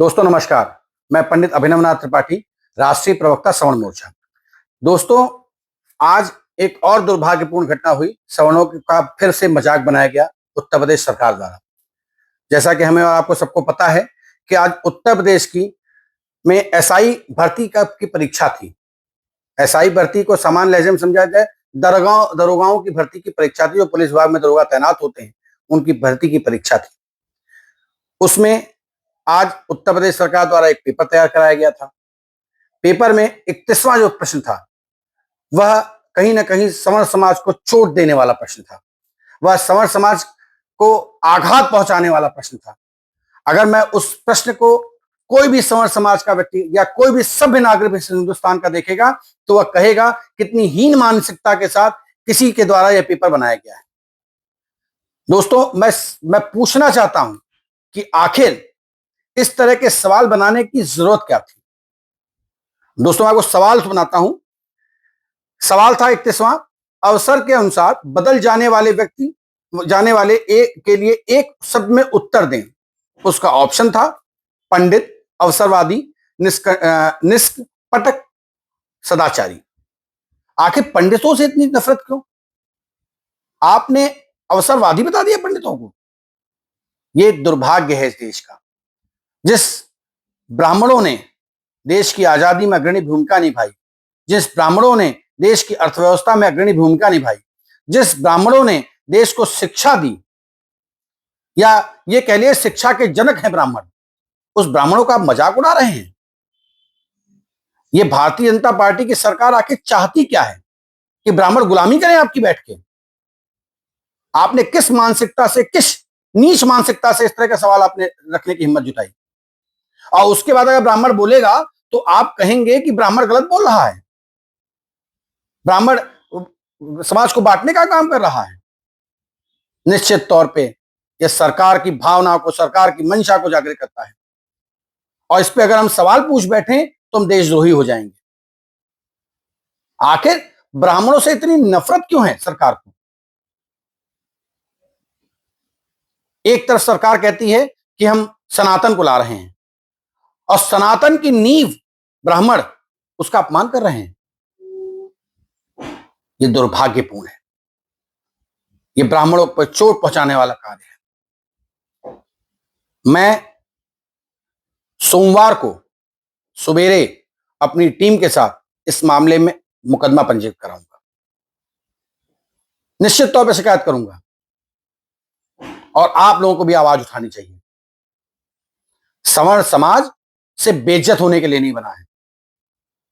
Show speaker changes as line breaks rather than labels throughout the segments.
दोस्तों नमस्कार। मैं पंडित अभिनवनाथ त्रिपाठी, राष्ट्रीय प्रवक्ता सवर्ण मोर्चा। दोस्तों, आज एक और दुर्भाग्यपूर्ण घटना हुई। सवर्णों का फिर से मजाक बनाया गया उत्तर प्रदेश सरकार द्वारा। जैसा कि हमें और आपको सबको पता है कि आज उत्तर प्रदेश की में एसआई भर्ती की परीक्षा थी। एसआई भर्ती को सामान्य लहजे में समझा जाए, दरोगाओं की भर्ती की परीक्षा थी। जो पुलिस विभाग में दरोगा तैनात होते हैं, उनकी भर्ती की परीक्षा थी। उसमें आज उत्तर प्रदेश सरकार द्वारा एक पेपर तैयार कराया गया था। पेपर में 31वां जो प्रश्न था, वह कहीं ना कहीं सवर्ण समाज को चोट देने वाला प्रश्न था। वह सवर्ण समाज को आघात पहुंचाने वाला प्रश्न था। अगर मैं उस प्रश्न को कोई भी सवर्ण समाज का व्यक्ति या कोई भी सभ्य नागरिक हिंदुस्तान का देखेगा तो वह कहेगा कितनी हीन मानसिकता के साथ किसी के द्वारा यह पेपर बनाया गया है। दोस्तों, मैं पूछना चाहता हूं कि आखिर इस तरह के सवाल बनाने की जरूरत क्या थी। दोस्तों, मैं आपको सवाल सुनाता हूं। सवाल था 31वां, अवसर के अनुसार बदल जाने वाले के लिए एक शब्द में उत्तर दें। उसका ऑप्शन था पंडित, अवसरवादी, निष्कपटक, सदाचारी। आखिर पंडितों से इतनी नफरत क्यों? आपने अवसरवादी बता दिया पंडितों को। यह दुर्भाग्य है इस देश का। जिस ब्राह्मणों ने देश की आजादी में अग्रणी भूमिका निभाई, जिस ब्राह्मणों ने देश की अर्थव्यवस्था में अग्रणी भूमिका निभाई, जिस ब्राह्मणों ने देश को शिक्षा दी, या ये कह लिए शिक्षा के जनक हैं ब्राह्मण, उस ब्राह्मणों का आप मजाक उड़ा रहे हैं। ये भारतीय जनता पार्टी की सरकार आखिर चाहती क्या है? कि ब्राह्मण गुलामी करें आपकी बैठ के? आपने किस मानसिकता से, किस नीच मानसिकता से इस तरह का सवाल आपने रखने की हिम्मत जुटाई? और उसके बाद अगर ब्राह्मण बोलेगा तो आप कहेंगे कि ब्राह्मण गलत बोल रहा है, ब्राह्मण समाज को बांटने का काम कर रहा है। निश्चित तौर पे यह सरकार की भावना को, सरकार की मंशा को जागृत करता है। और इस पे अगर हम सवाल पूछ बैठे तो हम देशद्रोही हो जाएंगे। आखिर ब्राह्मणों से इतनी नफरत क्यों है सरकार को? एक तरफ सरकार कहती है कि हम सनातन को ला रहे हैं, और सनातन की नींव ब्राह्मण, उसका अपमान कर रहे हैं। यह दुर्भाग्यपूर्ण है। यह ब्राह्मणों पर चोट पहुंचाने वाला कार्य है। मैं सोमवार को सुबेरे अपनी टीम के साथ इस मामले में मुकदमा पंजीकृत कराऊंगा। निश्चित तौर पर शिकायत करूंगा, और आप लोगों को भी आवाज उठानी चाहिए। सवर्ण समाज से बेइज्जत होने के लिए नहीं बना है।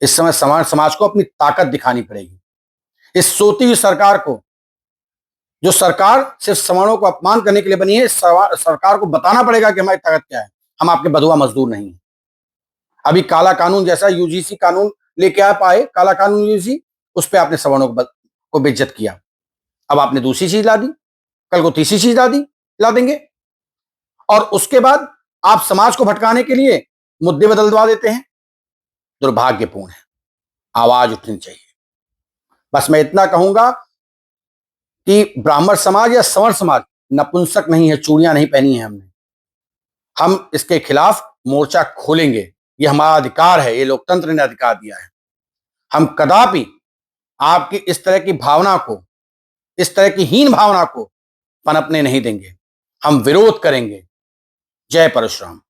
इस समय सवर्ण समाज को अपनी ताकत दिखानी पड़ेगी। इस सोती हुई सरकार को, जो सरकार सिर्फ सवर्णों को अपमान करने के लिए बनी है, सरकार को बताना पड़ेगा कि हमारी ताकत क्या है। हम आपके बधुआ मजदूर नहीं हैं। अभी काला कानून जैसा यूजीसी कानून लेके आ पाए, काला कानून यूजीसी, उस पर आपने सवर्णों को बेइज्जत किया। अब आपने दूसरी चीज ला दी, कल को तीसरी चीज ला देंगे, और उसके बाद आप समाज को भटकाने के लिए मुद्दे बदलवा देते हैं। दुर्भाग्यपूर्ण है। आवाज उठनी चाहिए। बस मैं इतना कहूंगा कि ब्राह्मण समाज या सवर्ण समाज नपुंसक नहीं है, चूड़ियां नहीं पहनी है हमने। हम इसके खिलाफ मोर्चा खोलेंगे। यह हमारा अधिकार है, ये लोकतंत्र ने अधिकार दिया है। हम कदापि आपकी इस तरह की भावना को, इस तरह की हीन भावना को पनपने नहीं देंगे। हम विरोध करेंगे। जय परशुराम।